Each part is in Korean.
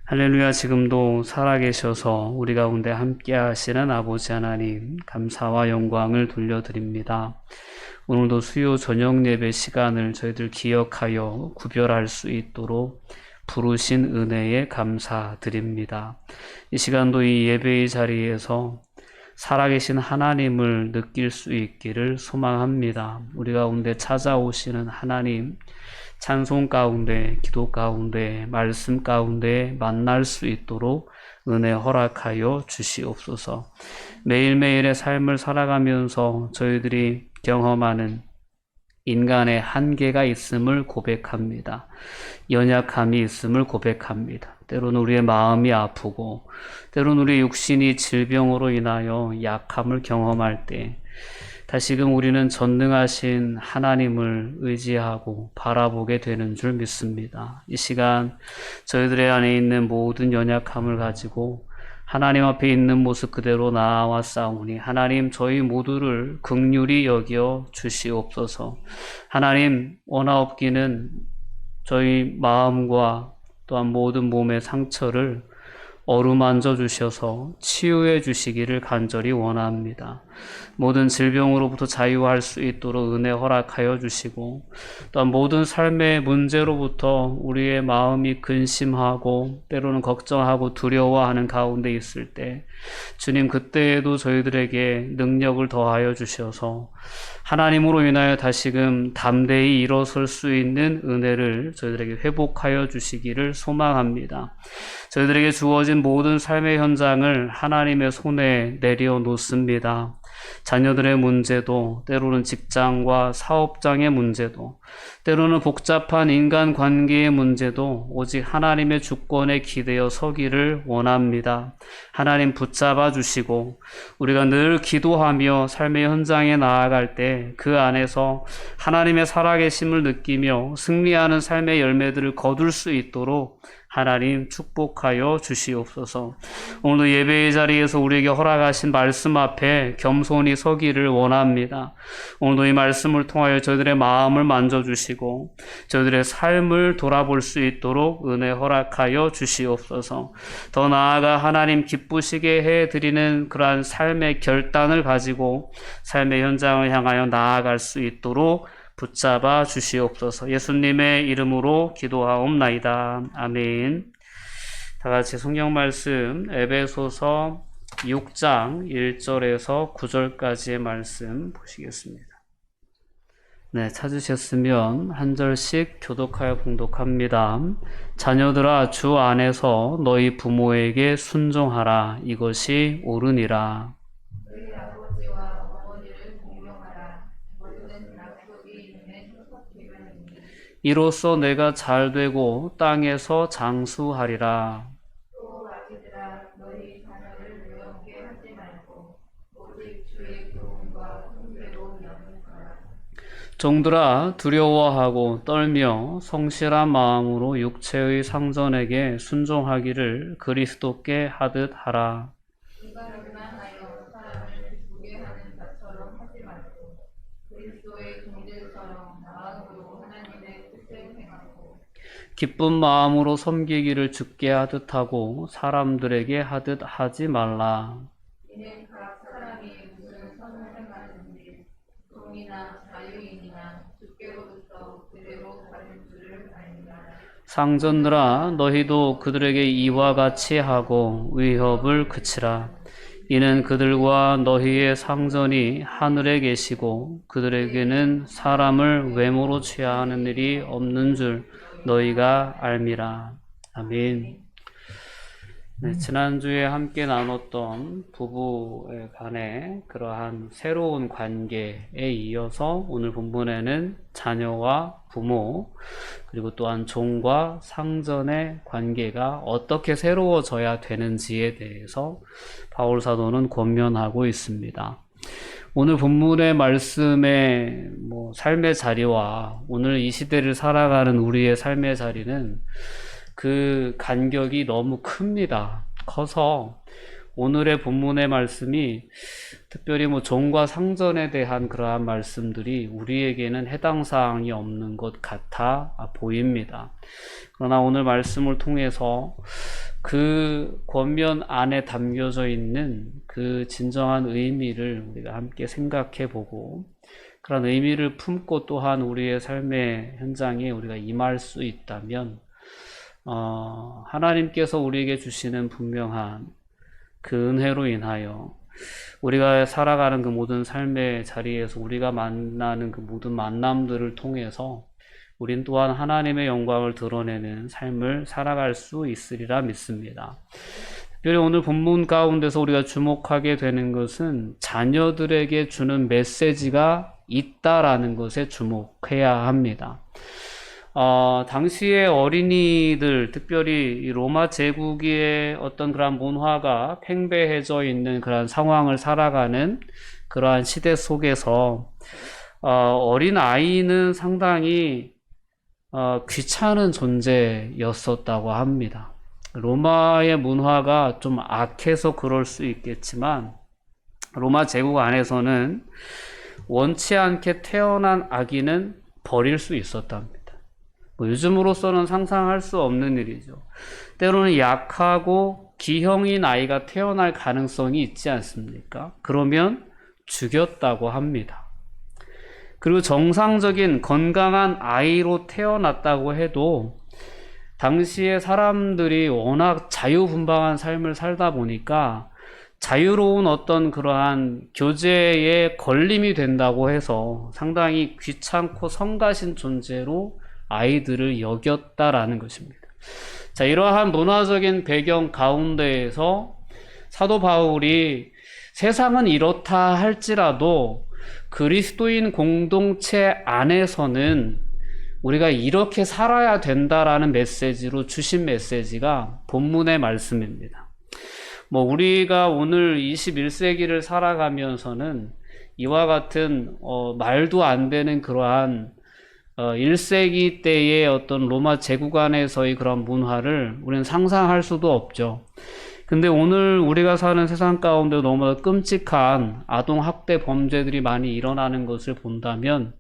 할렐루야. 지금도 살아계셔서 우리 가운데 함께 하시는 아버지 하나님, 감사와 영광을 돌려드립니다. 오늘도 수요 저녁 예배 시간을 저희들 기억하여 구별할 수 있도록 부르신 은혜에 감사드립니다. 이 시간도 이 예배의 자리에서 살아계신 하나님을 느낄 수 있기를 소망합니다. 우리 가운데 찾아오시는 하나님, 찬송 가운데, 기도 가운데, 말씀 가운데 만날 수 있도록 은혜 허락하여 주시옵소서. 매일매일의 삶을 살아가면서 저희들이 경험하는 인간의 한계가 있음을 고백합니다. 연약함이 있음을 고백합니다. 때로는 우리의 마음이 아프고, 때로는 우리의 육신이 질병으로 인하여 약함을 경험할 때 다시금 우리는 전능하신 하나님을 의지하고 바라보게 되는 줄 믿습니다. 이 시간 저희들의 안에 있는 모든 연약함을 가지고 하나님 앞에 있는 모습 그대로 나아와 싸우니 하나님 저희 모두를 긍휼히 여겨 주시옵소서. 하나님 원하옵기는 저희 마음과 또한 모든 몸의 상처를 어루만져 주셔서 치유해 주시기를 간절히 원합니다. 모든 질병으로부터 자유할 수 있도록 은혜 허락하여 주시고, 또한 모든 삶의 문제로부터 우리의 마음이 근심하고 때로는 걱정하고 두려워하는 가운데 있을 때 주님 그때에도 저희들에게 능력을 더하여 주셔서 하나님으로 인하여 다시금 담대히 일어설 수 있는 은혜를 저희들에게 회복하여 주시기를 소망합니다. 저희들에게 주어진 모든 삶의 현장을 하나님의 손에 내려놓습니다. 자녀들의 문제도, 때로는 직장과 사업장의 문제도, 때로는 복잡한 인간관계의 문제도 오직 하나님의 주권에 기대어 서기를 원합니다. 하나님 붙잡아 주시고 우리가 늘 기도하며 삶의 현장에 나아갈 때 그 안에서 하나님의 살아계심을 느끼며 승리하는 삶의 열매들을 거둘 수 있도록 하나님 축복하여 주시옵소서. 오늘도 예배의 자리에서 우리에게 허락하신 말씀 앞에 겸손히 서기를 원합니다. 오늘도 이 말씀을 통하여 저희들의 마음을 만져주시고 저희들의 삶을 돌아볼 수 있도록 은혜 허락하여 주시옵소서. 더 나아가 하나님 기쁘시게 해드리는 그러한 삶의 결단을 가지고 삶의 현장을 향하여 나아갈 수 있도록 붙잡아 주시옵소서. 예수님의 이름으로 기도하옵나이다. 아멘. 다 같이 성경 말씀 에베소서 6장 1절에서 9절까지의 말씀 보시겠습니다. 네, 찾으셨으면 한 절씩 교독하여 봉독합니다. 자녀들아 주 안에서 너희 부모에게 순종하라. 이것이 옳으니라. 이로써 내가 잘되고 땅에서 장수하리라. 또 아기들아 너희 자녀를 외롭게 하지 말고 오직 주의 교훈과 훈계로 양육하라. 종들아 두려워하고 떨며 성실한 마음으로 육체의 상전에게 순종하기를 그리스도께 하듯 하라. 이가르만 하여 사람을 죽게 하는 자처럼 하지 말고 그리스도의 종들처럼 마음으로 하나님의 뜻을 행하고 기쁜 마음으로 섬기기를 주께 하듯 하고 사람들에게 하듯 하지 말라. 이는 각 사람이 무슨 선을 행하든지 종이나 자유인이나 주께로부터 그대로 받은 줄을 알미라. 상전들아 너희도 그들에게 이와 같이 하고 위협을 그치라. 이는 그들과 너희의 상전이 하늘에 계시고 그들에게는 사람을 외모로 취하하는 일이 없는 줄 너희가 알미라. 아멘. 네, 지난주에 함께 나눴던 부부에 관해 그러한 새로운 관계에 이어서 오늘 본문에는 자녀와 부모 그리고 또한 종과 상전의 관계가 어떻게 새로워져야 되는지에 대해서 바울 사도는 권면하고 있습니다. 오늘 본문의 말씀의 삶의 자리와 오늘 이 시대를 살아가는 우리의 삶의 자리는 그 간격이 너무 큽니다. 커서 오늘의 본문의 말씀이 특별히 종과 상전에 대한 그러한 말씀들이 우리에게는 해당 사항이 없는 것 같아 보입니다. 그러나 오늘 말씀을 통해서 그 권면 안에 담겨져 있는 그 진정한 의미를 우리가 함께 생각해 보고 그런 의미를 품고 또한 우리의 삶의 현장에 우리가 임할 수 있다면 하나님께서 우리에게 주시는 분명한 그 은혜로 인하여 우리가 살아가는 그 모든 삶의 자리에서 우리가 만나는 그 모든 만남들을 통해서 우린 또한 하나님의 영광을 드러내는 삶을 살아갈 수 있으리라 믿습니다. 특별히 오늘 본문 가운데서 우리가 주목하게 되는 것은 자녀들에게 주는 메시지가 있다라는 것에 주목해야 합니다. 당시의 어린이들, 특별히 이 로마 제국의 어떤 그러한 문화가 팽배해져 있는 그러한 상황을 살아가는 그러한 시대 속에서 어린 아이는 상당히 귀찮은 존재였었다고 합니다. 로마의 문화가 좀 악해서 그럴 수 있겠지만 로마 제국 안에서는 원치 않게 태어난 아기는 버릴 수 있었답니다. 요즘으로서는 상상할 수 없는 일이죠. 때로는 약하고 기형인 아이가 태어날 가능성이 있지 않습니까? 그러면 죽였다고 합니다. 그리고 정상적인 건강한 아이로 태어났다고 해도 당시에 사람들이 워낙 자유분방한 삶을 살다 보니까 자유로운 어떤 그러한 교제에 걸림이 된다고 해서 상당히 귀찮고 성가신 존재로 아이들을 여겼다라는 것입니다. 자, 이러한 문화적인 배경 가운데에서 사도 바울이 세상은 이렇다 할지라도 그리스도인 공동체 안에서는 우리가 이렇게 살아야 된다라는 메시지로 주신 메시지가 본문의 말씀입니다. 우리가 오늘 21세기를 살아가면서는 이와 같은 말도 안 되는 그러한 1세기 때의 어떤 로마 제국 안에서의 그런 문화를 우리는 상상할 수도 없죠. 근데 오늘 우리가 사는 세상 가운데 너무나 끔찍한 아동학대 범죄들이 많이 일어나는 것을 본다면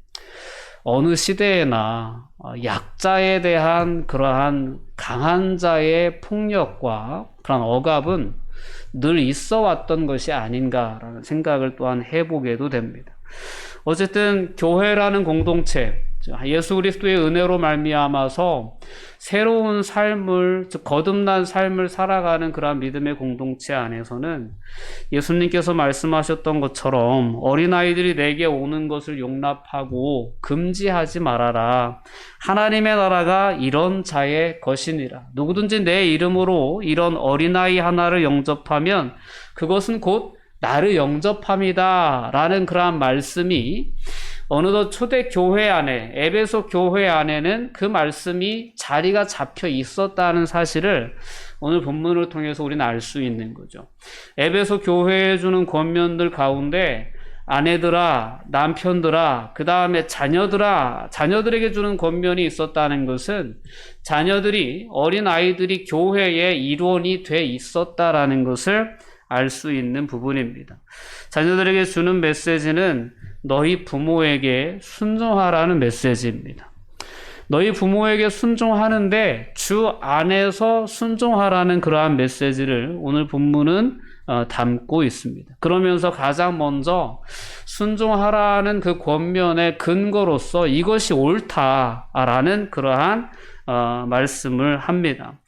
어느 시대에나 약자에 대한 그러한 강한 자의 폭력과 그런 억압은 늘 있어 왔던 것이 아닌가라는 생각을 또한 해보게도 됩니다. 어쨌든 교회라는 공동체, 예수 그리스도의 은혜로 말미암아서 새로운 삶을, 즉 거듭난 삶을 살아가는 그러한 믿음의 공동체 안에서는 예수님께서 말씀하셨던 것처럼 어린아이들이 내게 오는 것을 용납하고 금지하지 말아라. 하나님의 나라가 이런 자의 것이니라. 누구든지 내 이름으로 이런 어린아이 하나를 영접하면 그것은 곧 나를 영접함이다 라는 그러한 말씀이 어느덧 초대 교회 안에, 에베소 교회 안에는 그 말씀이 자리가 잡혀 있었다는 사실을 오늘 본문을 통해서 우리는 알 수 있는 거죠. 에베소 교회에 주는 권면들 가운데 아내들아, 남편들아, 그 다음에 자녀들아, 자녀들에게 주는 권면이 있었다는 것은 자녀들이, 어린 아이들이 교회의 일원이 돼 있었다라는 것을 알 수 있는 부분입니다. 자녀들에게 주는 메시지는 너희 부모에게 순종하라는 메시지입니다. 너희 부모에게 순종하는데 주 안에서 순종하라는 그러한 메시지를 오늘 본문은 담고 있습니다. 그러면서 가장 먼저 순종하라는 그 권면의 근거로서 이것이 옳다라는 그러한 말씀을 합니다.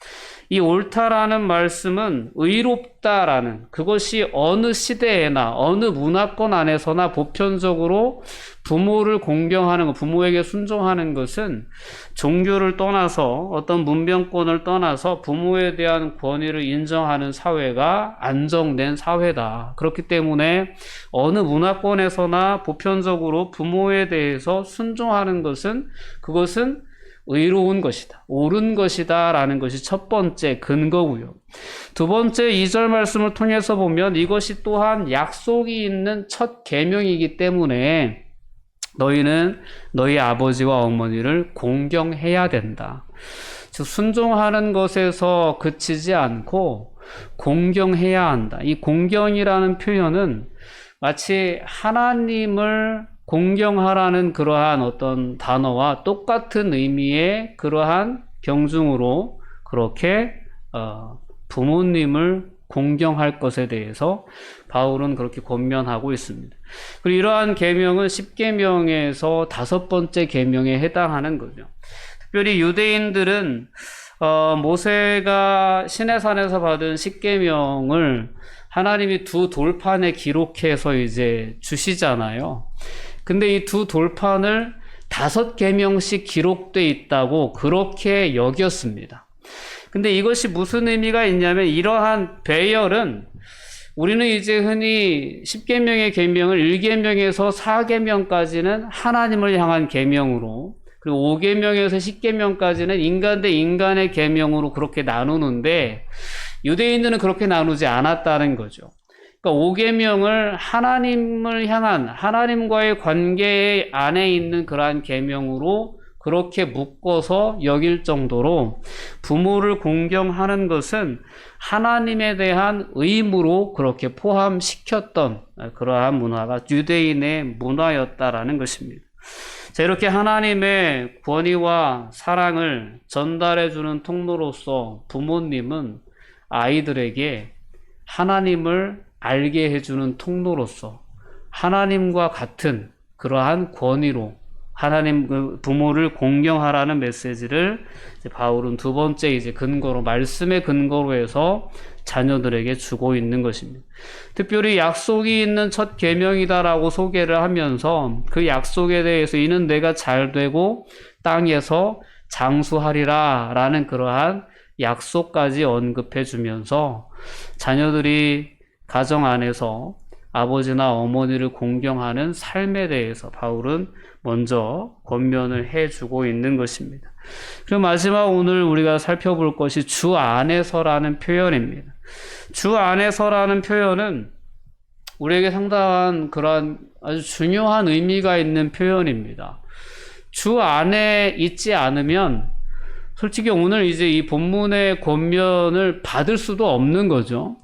이 옳다라는 말씀은 의롭다라는, 그것이 어느 시대에나 어느 문화권 안에서나 보편적으로 부모를 공경하는 것, 부모에게 순종하는 것은 종교를 떠나서 어떤 문명권을 떠나서 부모에 대한 권위를 인정하는 사회가 안정된 사회다. 그렇기 때문에 어느 문화권에서나 보편적으로 부모에 대해서 순종하는 것은 그것은 의로운 것이다, 옳은 것이다 라는 것이 첫 번째 근거고요. 두 번째 2절 말씀을 통해서 보면 이것이 또한 약속이 있는 첫 계명이기 때문에 너희는 너희 아버지와 어머니를 공경해야 된다. 즉 순종하는 것에서 그치지 않고 공경해야 한다. 이 공경이라는 표현은 마치 하나님을 공경하라는 그러한 어떤 단어와 똑같은 의미의 그러한 경중으로 그렇게 부모님을 공경할 것에 대해서 바울은 그렇게 권면하고 있습니다. 그리고 이러한 계명은 10계명에서 5번째 계명에 해당하는 거죠. 특별히 유대인들은 모세가 시내산에서 받은 10계명을 하나님이 2 돌판에 기록해서 이제 주시잖아요. 근데 이 2 돌판을 5계명씩 기록돼 있다고 그렇게 여겼습니다. 근데 이것이 무슨 의미가 있냐면 이러한 배열은 우리는 이제 흔히 10계명의 계명을 1계명에서 4계명까지는 하나님을 향한 계명으로, 그리고 5계명에서 10계명까지는 인간 대 인간의 계명으로 그렇게 나누는데 유대인들은 그렇게 나누지 않았다는 거죠. 그러니까 5계명을 하나님을 향한, 하나님과의 관계 안에 있는 그러한 계명으로 그렇게 묶어서 여길 정도로 부모를 공경하는 것은 하나님에 대한 의무로 그렇게 포함시켰던 그러한 문화가 유대인의 문화였다라는 것입니다. 자, 이렇게 하나님의 권위와 사랑을 전달해주는 통로로서 부모님은 아이들에게 하나님을 알게 해주는 통로로서 하나님과 같은 그러한 권위로 하나님 부모를 공경하라는 메시지를 이제 바울은 2번째 이제 근거로, 말씀의 근거로 해서 자녀들에게 주고 있는 것입니다. 특별히 약속이 있는 첫 계명이다라고 소개를 하면서 그 약속에 대해서 이는 내가 잘 되고 땅에서 장수하리라 라는 그러한 약속까지 언급해 주면서 자녀들이 가정 안에서 아버지나 어머니를 공경하는 삶에 대해서 바울은 먼저 권면을 해주고 있는 것입니다. 그리고 마지막 오늘 우리가 살펴볼 것이 주 안에서라는 표현입니다. 주 안에서라는 표현은 우리에게 상당한 그런 아주 중요한 의미가 있는 표현입니다. 주 안에 있지 않으면 솔직히 오늘 이제 이 본문의 권면을 받을 수도 없는 거죠.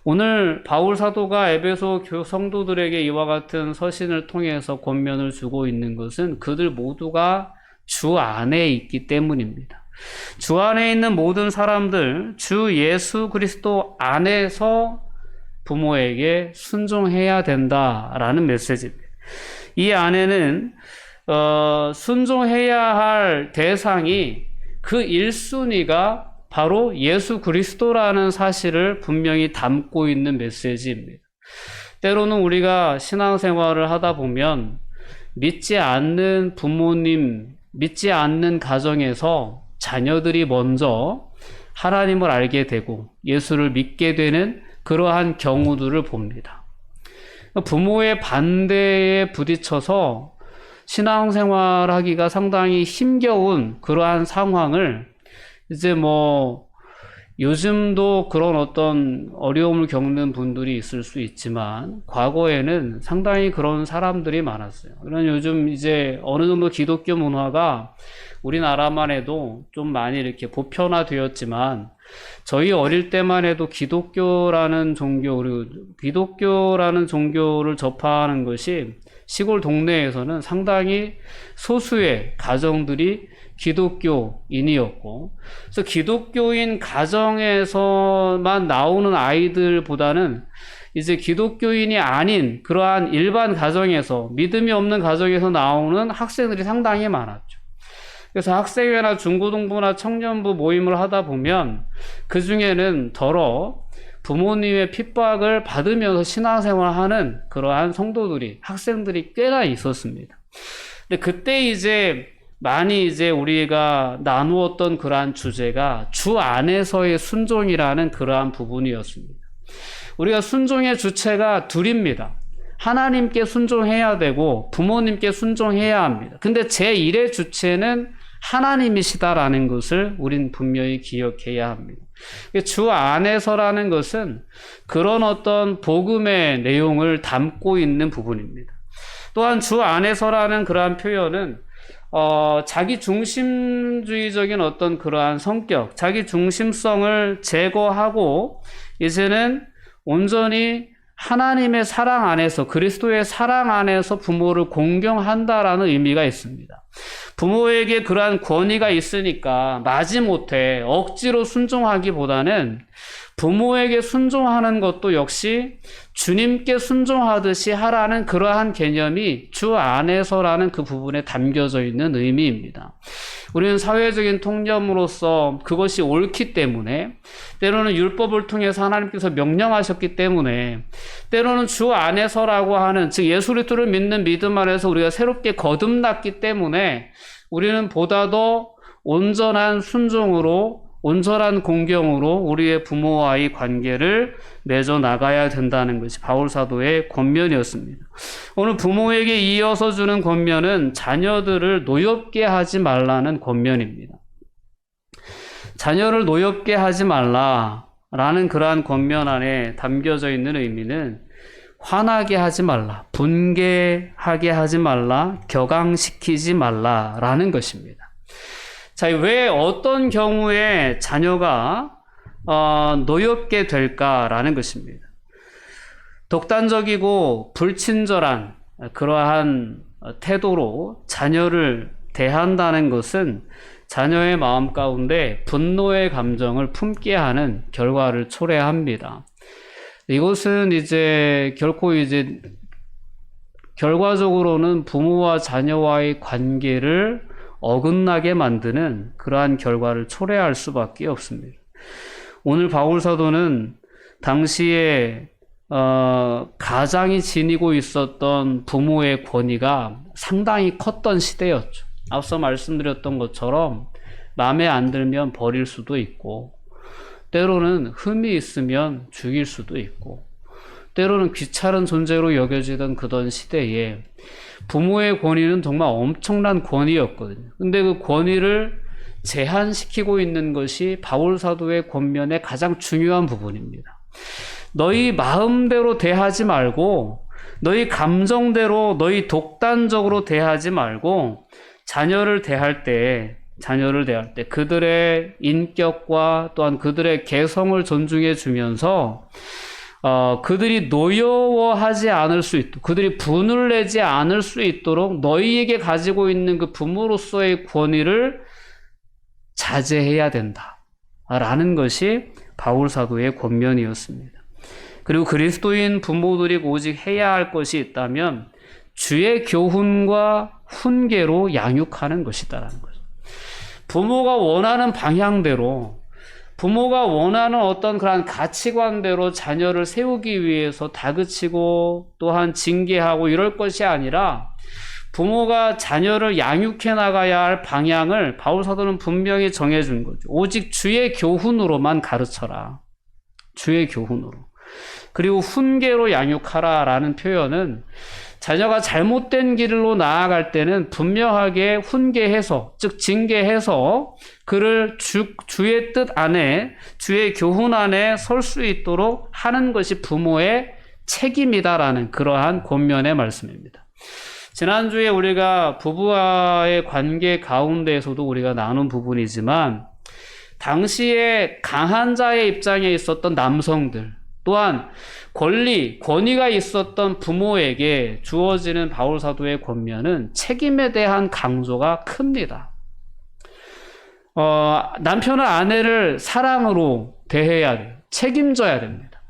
오늘 바울 사도가 에베소 성도들에게 이와 같은 서신을 통해서 권면을 주고 있는 것은 그들 모두가 주 안에 있기 때문입니다. 주 안에 있는 모든 사람들, 주 예수 그리스도 안에서 부모에게 순종해야 된다라는 메시지입니다. 이 안에는 순종해야 할 대상이 그 1순위가 바로 예수 그리스도라는 사실을 분명히 담고 있는 메시지입니다. 때로는 우리가 신앙생활을 하다 보면 믿지 않는 부모님, 믿지 않는 가정에서 자녀들이 먼저 하나님을 알게 되고 예수를 믿게 되는 그러한 경우들을 봅니다. 부모의 반대에 부딪혀서 신앙생활하기가 상당히 힘겨운 그러한 상황을 이제 요즘도 그런 어떤 어려움을 겪는 분들이 있을 수 있지만 과거에는 상당히 그런 사람들이 많았어요. 그런 요즘 이제 어느 정도 기독교 문화가 우리나라만 해도 좀 많이 이렇게 보편화되었지만 저희 어릴 때만 해도 기독교라는 종교, 그리고 기독교라는 종교를 접하는 것이 시골 동네에서는 상당히 소수의 가정들이 기독교인이었고, 그래서 기독교인 가정에서만 나오는 아이들보다는 이제 기독교인이 아닌 그러한 일반 가정에서, 믿음이 없는 가정에서 나오는 학생들이 상당히 많았죠. 그래서 학생회나 중고등부나 청년부 모임을 하다 보면 그 중에는 더러 부모님의 핍박을 받으면서 신앙생활하는 그러한 성도들이, 학생들이 꽤나 있었습니다. 근데 그때 이제 많이 이제 우리가 나누었던 그러한 주제가 주 안에서의 순종이라는 그러한 부분이었습니다. 우리가 순종의 주체가 둘입니다. 하나님께 순종해야 되고 부모님께 순종해야 합니다. 근데 제1의 주체는 하나님이시다라는 것을 우린 분명히 기억해야 합니다. 주 안에서라는 것은 그런 어떤 복음의 내용을 담고 있는 부분입니다. 또한 주 안에서라는 그러한 표현은 자기 중심주의적인 어떤 그러한 성격, 자기 중심성을 제거하고 이제는 온전히 하나님의 사랑 안에서, 그리스도의 사랑 안에서 부모를 공경한다라는 의미가 있습니다. 부모에게 그러한 권위가 있으니까 마지못해 억지로 순종하기보다는 부모에게 순종하는 것도 역시 주님께 순종하듯이 하라는 그러한 개념이 주 안에서라는 그 부분에 담겨져 있는 의미입니다. 우리는 사회적인 통념으로서 그것이 옳기 때문에, 때로는 율법을 통해서 하나님께서 명령하셨기 때문에, 때로는 주 안에서라고 하는, 즉 예수 그리스도를 믿는 믿음 안에서 우리가 새롭게 거듭났기 때문에 우리는 보다 더 온전한 순종으로, 온전한 공경으로 우리의 부모와의 관계를 맺어 나가야 된다는 것이 바울 사도의 권면이었습니다. 오늘 부모에게 이어서 주는 권면은 자녀들을 노엽게 하지 말라는 권면입니다. 자녀를 노엽게 하지 말라라는 그러한 권면 안에 담겨져 있는 의미는 화나게 하지 말라, 분개하게 하지 말라, 격앙시키지 말라라는 것입니다. 자, 왜 어떤 경우에 자녀가 노엽게 될까라는 것입니다. 독단적이고 불친절한 그러한 태도로 자녀를 대한다는 것은 자녀의 마음 가운데 분노의 감정을 품게 하는 결과를 초래합니다. 이것은 결코 결과적으로는 부모와 자녀와의 관계를 어긋나게 만드는 그러한 결과를 초래할 수밖에 없습니다. 오늘 바울 사도는 당시에 가장이 지니고 있었던 부모의 권위가 상당히 컸던 시대였죠. 앞서 말씀드렸던 것처럼 마음에 안 들면 버릴 수도 있고, 때로는 흠이 있으면 죽일 수도 있고, 때로는 귀찮은 존재로 여겨지던 그런 시대에 부모의 권위는 정말 엄청난 권위였거든요. 근데 그 권위를 제한시키고 있는 것이 바울 사도의 권면의 가장 중요한 부분입니다. 너희 마음대로 대하지 말고, 너희 감정대로, 너희 독단적으로 대하지 말고, 자녀를 대할 때 그들의 인격과 또한 그들의 개성을 존중해 주면서 그들이 노여워하지 않을 수 있도록, 그들이 분을 내지 않을 수 있도록 너희에게 가지고 있는 그 부모로서의 권위를 자제해야 된다라는 것이 바울 사도의 권면이었습니다. 그리고 그리스도인 부모들이 오직 해야 할 것이 있다면 주의 교훈과 훈계로 양육하는 것이다라는 거죠. 부모가 원하는 방향대로, 부모가 원하는 어떤 그런 가치관대로 자녀를 세우기 위해서 다그치고 또한 징계하고 이럴 것이 아니라, 부모가 자녀를 양육해 나가야 할 방향을 바울 사도는 분명히 정해준 거죠. 오직 주의 교훈으로만 가르쳐라. 주의 교훈으로. 그리고 훈계로 양육하라라는 표현은 자녀가 잘못된 길로 나아갈 때는 분명하게 훈계해서, 즉 징계해서 그를 주의 뜻 안에, 주의 교훈 안에 설 수 있도록 하는 것이 부모의 책임이다라는 그러한 권면의 말씀입니다. 지난주에 우리가 부부와의 관계 가운데에서도 우리가 나눈 부분이지만, 당시에 강한 자의 입장에 있었던 남성들, 또한 권위가 있었던 부모에게 주어지는 바울 사도의 권면은 책임에 대한 강조가 큽니다. 남편은 아내를 사랑으로 대해야 돼요. 책임져야 됩니다.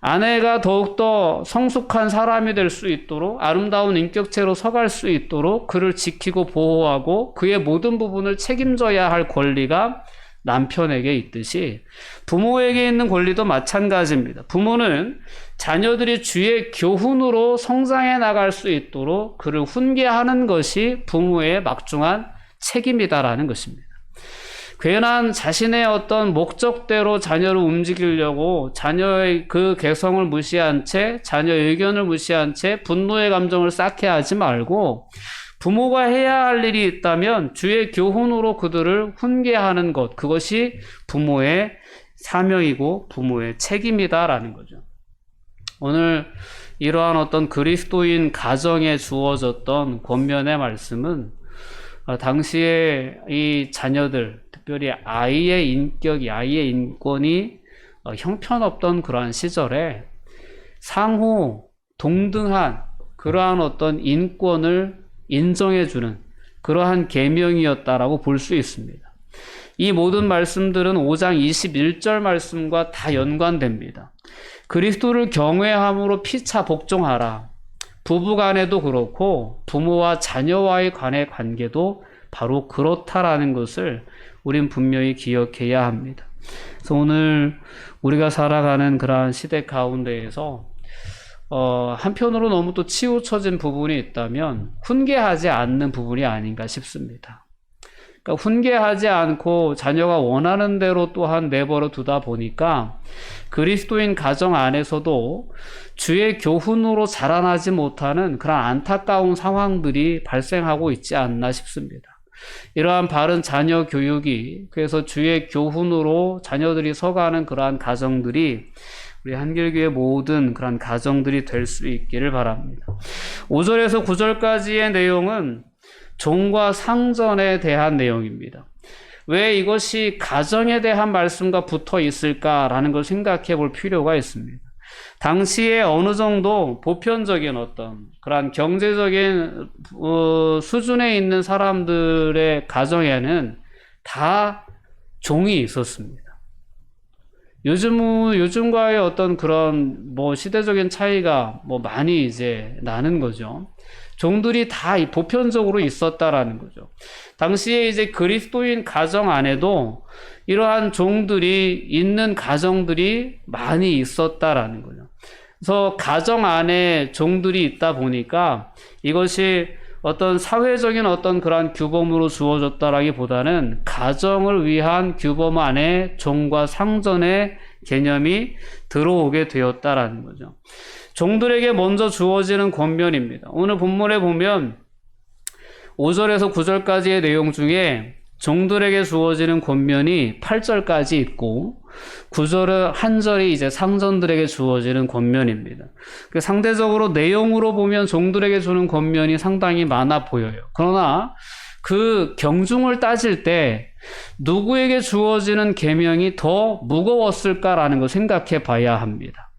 아내가 더욱더 성숙한 사람이 될 수 있도록, 아름다운 인격체로 서갈 수 있도록 그를 지키고 보호하고 그의 모든 부분을 책임져야 할 권리가 남편에게 있듯이 부모에게 있는 권리도 마찬가지입니다. 부모는 자녀들이 주의 교훈으로 성장해 나갈 수 있도록 그를 훈계하는 것이 부모의 막중한 책임이다라는 것입니다. 괜한 자신의 어떤 목적대로 자녀를 움직이려고 자녀의 그 개성을 무시한 채, 자녀의 의견을 무시한 채 분노의 감정을 쌓게 하지 말고, 부모가 해야 할 일이 있다면 주의 교훈으로 그들을 훈계하는 것, 그것이 부모의 사명이고 부모의 책임이다라는 거죠. 오늘 이러한 어떤 그리스도인 가정에 주어졌던 권면의 말씀은 당시에 이 자녀들, 특별히 아이의 인격이, 아이의 인권이 형편없던 그러한 시절에 상호 동등한 그러한 어떤 인권을 인정해주는 그러한 계명이었다라고 볼 수 있습니다. 이 모든 말씀들은 5장 21절 말씀과 다 연관됩니다. 그리스도를 경외함으로 피차 복종하라. 부부간에도 그렇고 부모와 자녀와의 간의 관계도 바로 그렇다라는 것을 우린 분명히 기억해야 합니다. 그래서 오늘 우리가 살아가는 그러한 시대 가운데에서 한편으로 너무 또 치우쳐진 부분이 있다면 훈계하지 않는 부분이 아닌가 싶습니다. 그러니까 훈계하지 않고 자녀가 원하는 대로 또한 내버려 두다 보니까 그리스도인 가정 안에서도 주의 교훈으로 자라나지 못하는 그런 안타까운 상황들이 발생하고 있지 않나 싶습니다. 이러한 바른 자녀 교육이, 그래서 주의 교훈으로 자녀들이 서가는 그러한 가정들이 우리 한길교회 모든 그런 가정들이 될 수 있기를 바랍니다. 5절에서 9절까지의 내용은 종과 상전에 대한 내용입니다. 왜 이것이 가정에 대한 말씀과 붙어 있을까라는 걸 생각해 볼 필요가 있습니다. 당시에 어느 정도 보편적인 어떤 그런 경제적인 수준에 있는 사람들의 가정에는 다 종이 있었습니다. 요즘과의 어떤 그런 시대적인 차이가 많이 이제 나는 거죠. 종들이 다 보편적으로 있었다라는 거죠. 당시에 이제 그리스도인 가정 안에도 이러한 종들이 있는 가정들이 많이 있었다라는 거죠. 그래서 가정 안에 종들이 있다 보니까 이것이 어떤 사회적인 어떤 그러한 규범으로 주어졌다라기보다는 가정을 위한 규범 안에 종과 상전의 개념이 들어오게 되었다라는 거죠. 종들에게 먼저 주어지는 권면입니다. 오늘 본문에 보면 5절에서 9절까지의 내용 중에 종들에게 주어지는 권면이 8절까지 있고 9절은 한 절이 이제 상전들에게 주어지는 권면입니다. 상대적으로 내용으로 보면 종들에게 주는 권면이 상당히 많아 보여요. 그러나 그 경중을 따질 때 누구에게 주어지는 계명이 더 무거웠을까라는 걸 생각해 봐야 합니다.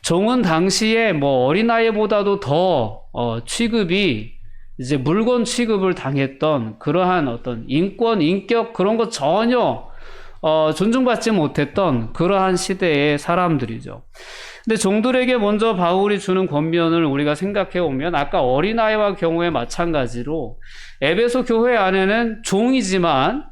종은 당시에 어린아이보다도 더 취급이 이제 물건 취급을 당했던 그러한 어떤 인권, 인격 그런 거 전혀 존중받지 못했던 그러한 시대의 사람들이죠. 근데 종들에게 먼저 바울이 주는 권면을 우리가 생각해 보면 아까 어린아이와 경우에 마찬가지로 에베소 교회 안에는 종이지만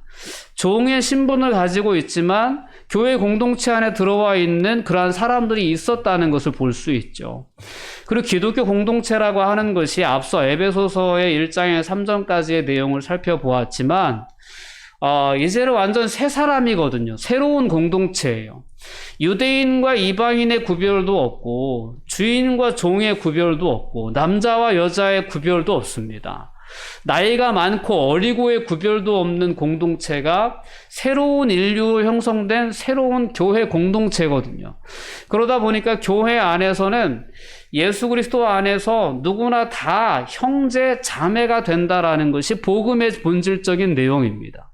종의 신분을 가지고 있지만 교회 공동체 안에 들어와 있는 그러한 사람들이 있었다는 것을 볼 수 있죠. 그리고 기독교 공동체라고 하는 것이 앞서 에베소서의 1장의 3절까지의 내용을 살펴보았지만 이제는 완전 새 사람이거든요. 새로운 공동체예요. 유대인과 이방인의 구별도 없고 주인과 종의 구별도 없고 남자와 여자의 구별도 없습니다. 나이가 많고 어리고의 구별도 없는 공동체가 새로운 인류로 형성된 새로운 교회 공동체거든요. 그러다 보니까 교회 안에서는 예수 그리스도 안에서 누구나 다 형제 자매가 된다라는 것이 복음의 본질적인 내용입니다.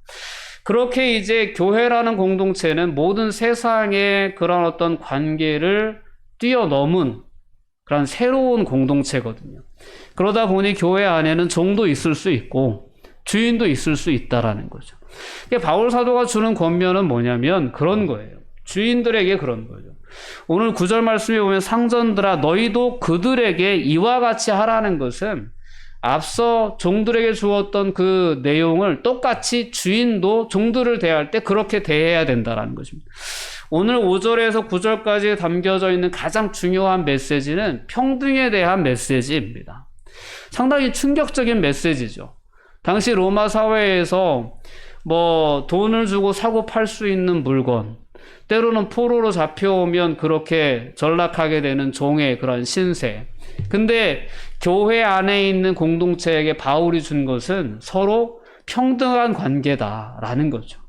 그렇게 이제 교회라는 공동체는 모든 세상의 그런 어떤 관계를 뛰어넘은 그런 새로운 공동체거든요. 그러다 보니 교회 안에는 종도 있을 수 있고 주인도 있을 수 있다라는 거죠. 바울 사도가 주는 권면은 뭐냐면 그런 거예요. 주인들에게 그런 거죠. 오늘 9절 말씀에 보면 상전들아 너희도 그들에게 이와 같이 하라는 것은 앞서 종들에게 주었던 그 내용을 똑같이 주인도 종들을 대할 때 그렇게 대해야 된다라는 것입니다. 오늘 5절에서 9절까지 담겨져 있는 가장 중요한 메시지는 평등에 대한 메시지입니다. 상당히 충격적인 메시지죠. 당시 로마 사회에서 돈을 주고 사고 팔 수 있는 물건, 때로는 포로로 잡혀오면 그렇게 전락하게 되는 종의 그런 신세. 근데 교회 안에 있는 공동체에게 바울이 준 것은 서로 평등한 관계다라는 거죠.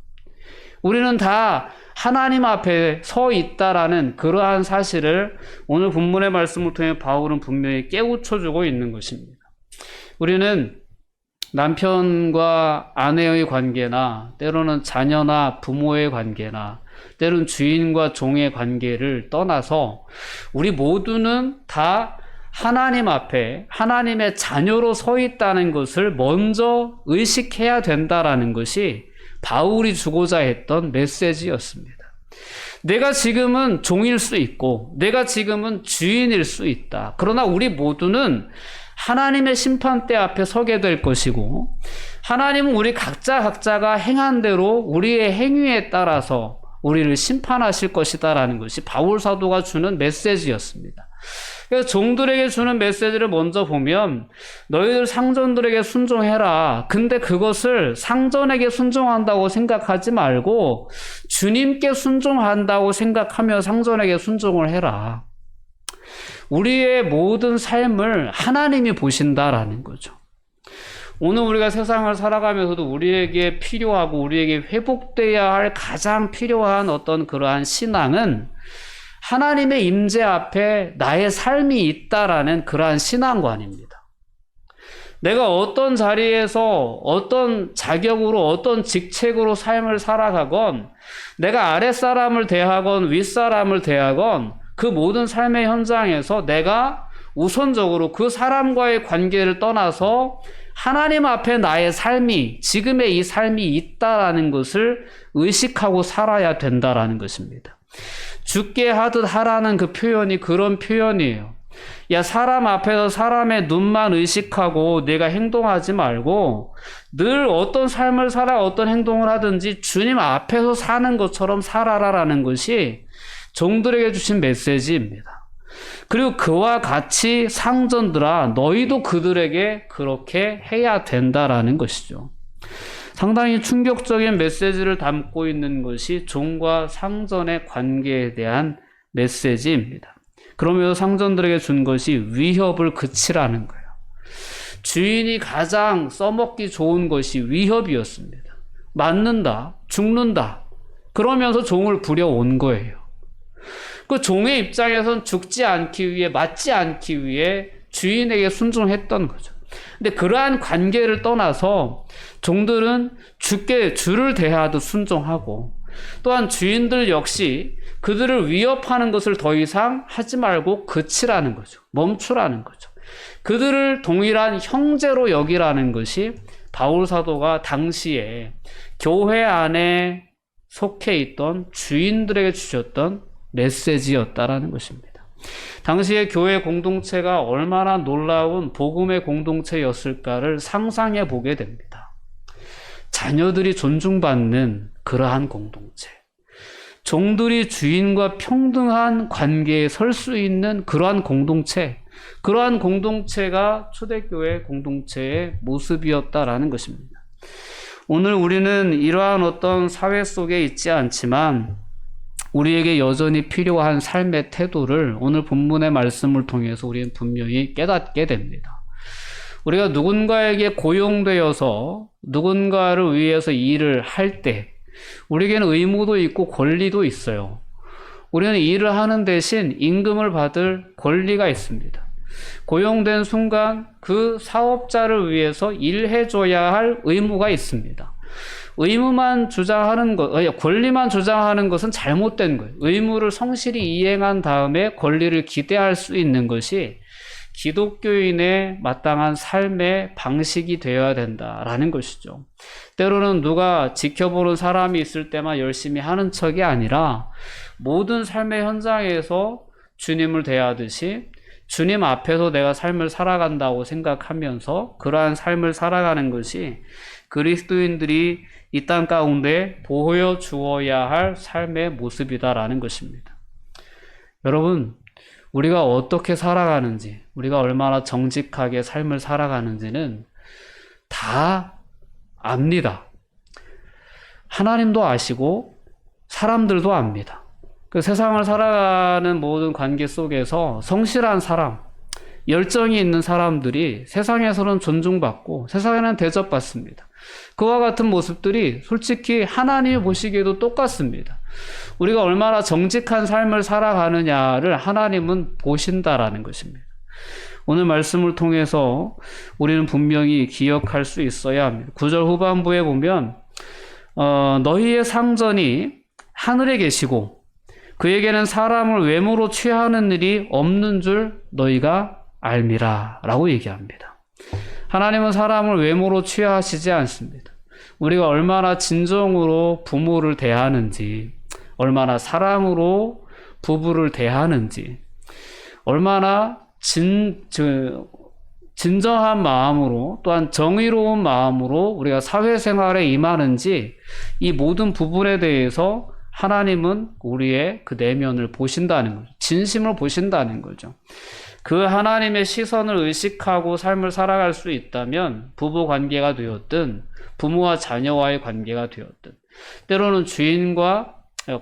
우리는 다 하나님 앞에 서 있다라는 그러한 사실을 오늘 본문의 말씀을 통해 바울은 분명히 깨우쳐주고 있는 것입니다. 우리는 남편과 아내의 관계나 때로는 자녀나 부모의 관계나 때로는 주인과 종의 관계를 떠나서 우리 모두는 다 하나님 앞에 하나님의 자녀로 서 있다는 것을 먼저 의식해야 된다라는 것이 바울이 주고자 했던 메시지였습니다. 내가 지금은 종일 수 있고 내가 지금은 주인일 수 있다. 그러나 우리 모두는 하나님의 심판대 앞에 서게 될 것이고 하나님은 우리 각자가 행한 대로 우리의 행위에 따라서 우리를 심판하실 것이다라는 것이 바울 사도가 주는 메시지였습니다. 그래서 종들에게 주는 메시지를 먼저 보면 너희들 상전들에게 순종해라. 근데 그것을 상전에게 순종한다고 생각하지 말고 주님께 순종한다고 생각하며 상전에게 순종을 해라. 우리의 모든 삶을 하나님이 보신다라는 거죠. 오늘 우리가 세상을 살아가면서도 우리에게 필요하고 우리에게 회복돼야 할 가장 필요한 어떤 그러한 신앙은 하나님의 임재 앞에 나의 삶이 있다라는 그러한 신앙관입니다. 내가 어떤 자리에서 어떤 자격으로 어떤 직책으로 삶을 살아가건 내가 아랫사람을 대하건 윗사람을 대하건 그 모든 삶의 현장에서 내가 우선적으로 그 사람과의 관계를 떠나서 하나님 앞에 나의 삶이 지금의 이 삶이 있다라는 것을 의식하고 살아야 된다라는 것입니다. 죽게 하듯 하라는 그 표현이 그런 표현이에요. 야, 사람 앞에서 사람의 눈만 의식하고 내가 행동하지 말고 늘 어떤 삶을 살아 어떤 행동을 하든지 주님 앞에서 사는 것처럼 살아라라는 것이 종들에게 주신 메시지입니다. 그리고 그와 같이 상전들아 너희도 그들에게 그렇게 해야 된다라는 것이죠. 상당히 충격적인 메시지를 담고 있는 것이 종과 상전의 관계에 대한 메시지입니다. 그러면서 상전들에게 준 것이 위협을 그치라는 거예요. 주인이 가장 써먹기 좋은 것이 위협이었습니다. 맞는다, 죽는다. 그러면서 종을 부려온 거예요. 그 종의 입장에선 죽지 않기 위해, 맞지 않기 위해 주인에게 순종했던 거죠. 근데 그러한 관계를 떠나서 종들은 주를 대하듯 순종하고 또한 주인들 역시 그들을 위협하는 것을 더 이상 하지 말고 그치라는 거죠. 멈추라는 거죠. 그들을 동일한 형제로 여기라는 것이 바울 사도가 당시에 교회 안에 속해 있던 주인들에게 주셨던 메시지였다라는 것입니다. 당시의 교회 공동체가 얼마나 놀라운 복음의 공동체였을까를 상상해 보게 됩니다. 자녀들이 존중받는 그러한 공동체, 종들이 주인과 평등한 관계에 설 수 있는 그러한 공동체, 그러한 공동체가 초대교회 공동체의 모습이었다라는 것입니다. 오늘 우리는 이러한 어떤 사회 속에 있지 않지만 우리에게 여전히 필요한 삶의 태도를 오늘 본문의 말씀을 통해서 우리는 분명히 깨닫게 됩니다. 우리가 누군가에게 고용되어서 누군가를 위해서 일을 할 때 우리에게는 의무도 있고 권리도 있어요. 우리는 일을 하는 대신 임금을 받을 권리가 있습니다. 고용된 순간 그 사업자를 위해서 일해줘야 할 의무가 있습니다. 의무만 주장하는 것, 권리만 주장하는 것은 잘못된 거예요. 의무를 성실히 이행한 다음에 권리를 기대할 수 있는 것이 기독교인의 마땅한 삶의 방식이 되어야 된다라는 것이죠. 때로는 누가 지켜보는 사람이 있을 때만 열심히 하는 척이 아니라 모든 삶의 현장에서 주님을 대하듯이 주님 앞에서 내가 삶을 살아간다고 생각하면서 그러한 삶을 살아가는 것이 그리스도인들이 이 땅 가운데 보여주어야 할 삶의 모습이다라는 것입니다. 여러분, 우리가 어떻게 살아가는지, 우리가 얼마나 정직하게 삶을 살아가는지는 다 압니다. 하나님도 아시고 사람들도 압니다. 그 세상을 살아가는 모든 관계 속에서 성실한 사람, 열정이 있는 사람들이 세상에서는 존중받고 세상에는 대접받습니다. 그와 같은 모습들이 솔직히 하나님이 보시기에도 똑같습니다. 우리가 얼마나 정직한 삶을 살아가느냐를 하나님은 보신다라는 것입니다. 오늘 말씀을 통해서 우리는 분명히 기억할 수 있어야 합니다. 9절 후반부에 보면 너희의 상전이 하늘에 계시고 그에게는 사람을 외모로 취하는 일이 없는 줄 너희가 알미라 라고 얘기합니다. 하나님은 사람을 외모로 취하시지 않습니다. 우리가 얼마나 진정으로 부모를 대하는지, 얼마나 사랑으로 부부를 대하는지, 얼마나 진정한 마음으로 또한 정의로운 마음으로 우리가 사회생활에 임하는지 이 모든 부분에 대해서 하나님은 우리의 그 내면을 보신다는 거죠. 진심을 보신다는 거죠. 그 하나님의 시선을 의식하고 삶을 살아갈 수 있다면 부부 관계가 되었든 부모와 자녀와의 관계가 되었든 때로는 주인과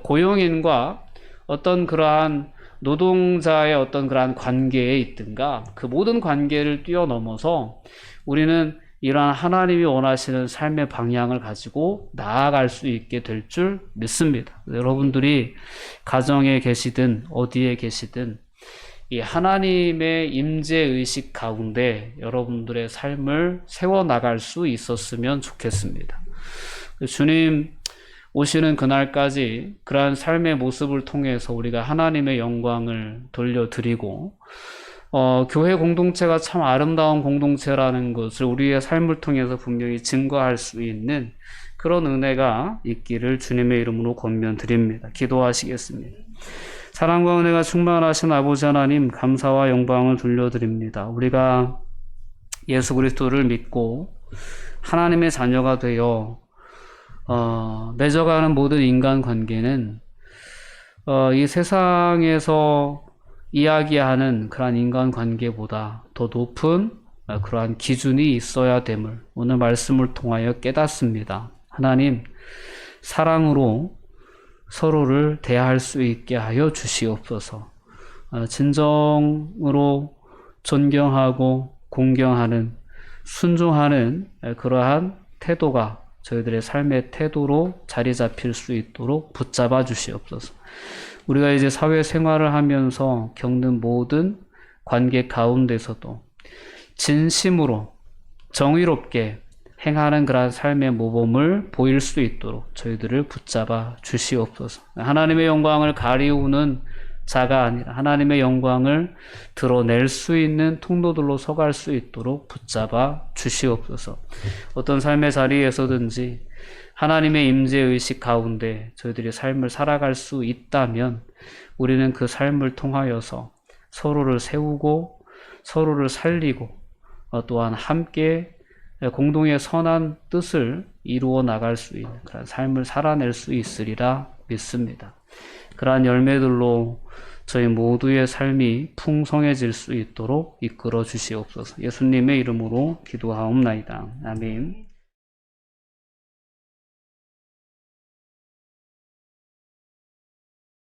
고용인과 어떤 그러한 노동자의 어떤 그러한 관계에 있든가 그 모든 관계를 뛰어넘어서 우리는 이러한 하나님이 원하시는 삶의 방향을 가지고 나아갈 수 있게 될 줄 믿습니다. 여러분들이 가정에 계시든 어디에 계시든 이 하나님의 임재의식 가운데 여러분들의 삶을 세워나갈 수 있었으면 좋겠습니다. 주님 오시는 그날까지 그러한 삶의 모습을 통해서 우리가 하나님의 영광을 돌려드리고 교회 공동체가 참 아름다운 공동체라는 것을 우리의 삶을 통해서 분명히 증거할 수 있는 그런 은혜가 있기를 주님의 이름으로 권면드립니다. 기도하시겠습니다. 사랑과 은혜가 충만하신 아버지 하나님 감사와 영광을 돌려드립니다. 우리가 예수 그리스도를 믿고 하나님의 자녀가 되어 맺어가는 모든 인간관계는 이 세상에서 이야기하는 그러한 인간관계보다 더 높은 그러한 기준이 있어야 됨을 오늘 말씀을 통하여 깨닫습니다. 하나님, 사랑으로 서로를 대할 수 있게 하여 주시옵소서. 진정으로 존경하고 공경하는, 순종하는 그러한 태도가 저희들의 삶의 태도로 자리 잡힐 수 있도록 붙잡아 주시옵소서. 우리가 이제 사회생활을 하면서 겪는 모든 관계 가운데서도 진심으로 정의롭게 행하는 그러한 삶의 모범을 보일 수 있도록 저희들을 붙잡아 주시옵소서. 하나님의 영광을 가리우는 자가 아니라 하나님의 영광을 드러낼 수 있는 통로들로 서갈 수 있도록 붙잡아 주시옵소서. 어떤 삶의 자리에서든지 하나님의 임재의식 가운데 저희들이 삶을 살아갈 수 있다면 우리는 그 삶을 통하여서 서로를 세우고 서로를 살리고 또한 함께 공동의 선한 뜻을 이루어 나갈 수 있는 그런 삶을 살아낼 수 있으리라 믿습니다. 그러한 열매들로 저희 모두의 삶이 풍성해질 수 있도록 이끌어 주시옵소서. 예수님의 이름으로 기도하옵나이다. 아멘.